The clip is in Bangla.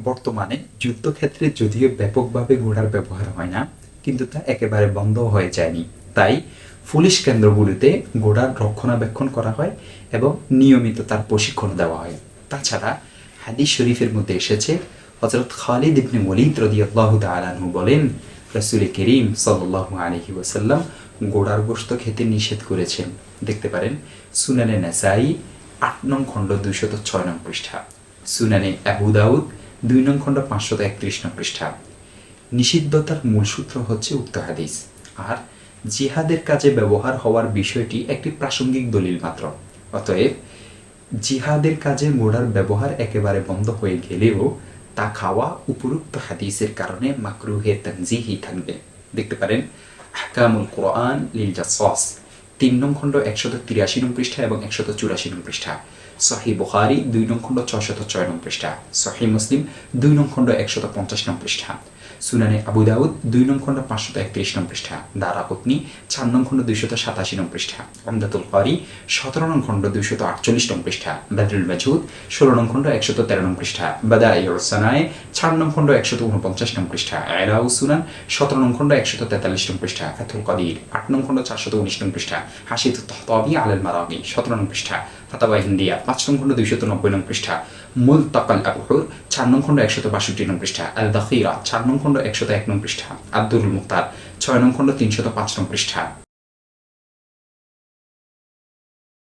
বর্তমানে যুদ্ধক্ষেত্রে যদিও ব্যাপকভাবে ঘোড়ার ব্যবহার হয় না, কিন্তু তা একেবারে বন্ধ হয়ে যায়নি। তাই পুলিশ কেন্দ্রগুলিতে ঘোড়ার রক্ষণাবেক্ষণ করা হয় এবং নিয়মিত তার প্রশিক্ষণ দেওয়া হয়। তাছাড়া হাদিস শরীফের মধ্যে এসেছে, হযরত খালিদ ইবনে ওয়ালিদ রাদিয়াল্লাহু তাআলা আনহু বলেন, রাসূল করিম সাল্লাল্লাহু আলাইহি ওয়াসাল্লাম ঘোড়ার গোশত খেতে নিষেধ করেছেন। দেখতে পারেন সুনানে নাসাই ৮ নং খণ্ড ২০৬ নং পৃষ্ঠা, সুনানে আবু দাউদ ২ নং খণ্ড ৫৩১ নং পৃষ্ঠা। নিষিদ্ধতার মূল সূত্র হচ্ছে উক্ত হাদিস, আর জিহাদের কাজে ব্যবহার হওয়ার বিষয়টি একটি প্রাসঙ্গিক দলিল মাত্র। অতএব জিহাদের কাজে ঘোড়ার ব্যবহার একেবারে বন্ধ হয়ে গেলেও তা খাওয়া উপরোক্ত হাদিসের কারণে মাকরুহে তানজিহি থাকবে। দেখতে পারেন আহকামুল কোরআন লিল জাসসাস ৩ নং খণ্ড ১৮৩ নং পৃষ্ঠা এবং ১৮৪ নং পৃষ্ঠা, সহিহ বুখারী ২ নং খণ্ড ৬০৬ নং পৃষ্ঠা, সহিহ মুসলিম ২ নং খণ্ড ১৫০ নং পৃষ্ঠা, সুনানে আবু দাউদ ২ নং খণ্ড ৫৩১ নং পৃষ্ঠা, দারাকুতনি ৪ নং খণ্ড ২৮৭ নং পৃষ্ঠা, উমদাতুল কারি ১৭ নং খণ্ড ২৪৮ নং পৃষ্ঠা, বাদরুল মাজুদ ১৬ নং খণ্ড ১১৩ নং পৃষ্ঠা, বাদাইউস সানায়ে ৪ নং খণ্ড ১৪৯ নং পৃষ্ঠা, ইলাউস সুনান ১৭ নং খণ্ড ১৪৩ নং পৃষ্ঠা, ফাথুল কাদির ৮ নং খণ্ড ৪১৯ নং পৃষ্ঠা, হাসিতুত তাহতাবি আলাল মারাগি ১৭ নং পৃষ্ঠা, ফাতাওয়া হিন্দিয়া ৫ নং খণ্ড ২৯০ নং পৃষ্ঠা, মুলতাকাল আবহুর ৪ নং খণ্ড ১৬২ নং পৃষ্ঠা, আল দাখিরা ৪ নং খণ্ড ১০১ নং পৃষ্ঠা, আব্দুল মুখতার ৬ নং খণ্ড ৩০৫ নং পৃষ্ঠা।